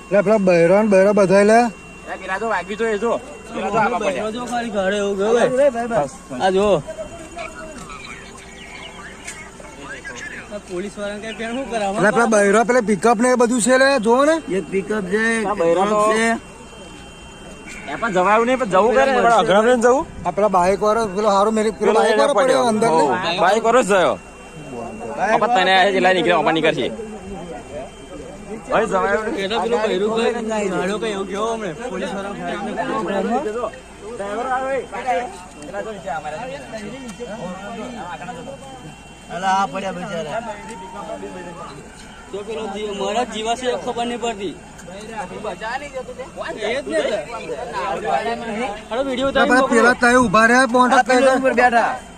પેલા બહેરા બહેરા બધા લે પેલા તો વાગ્યું તો એ જો ખાલી ઘરે એવું ગયો આ જો પોલીસ વાળા કઈ શું કરાવે પેલા બહેરા પેલા પિકઅપ ને એ બધું છે લે જો ને એક પિકઅપ છે પણ જવાયું નહીં પણ જવું કરે અઘરા ને જવું આ પેલા બાઈક વાળો પેલો હારો મેરી પેલો બાઈક વાળો પડ્યો અંદર બાઈક વાળો જ થયો તને જેટલા નીકળે ઓપા નીકળશે પોલીસ વાળા પડ્યા બિચારા તો પેલો મારા જીવા છે ખબર નહીં પડતી પેલા ત્યાં ઉભા રહ્યા બેઠા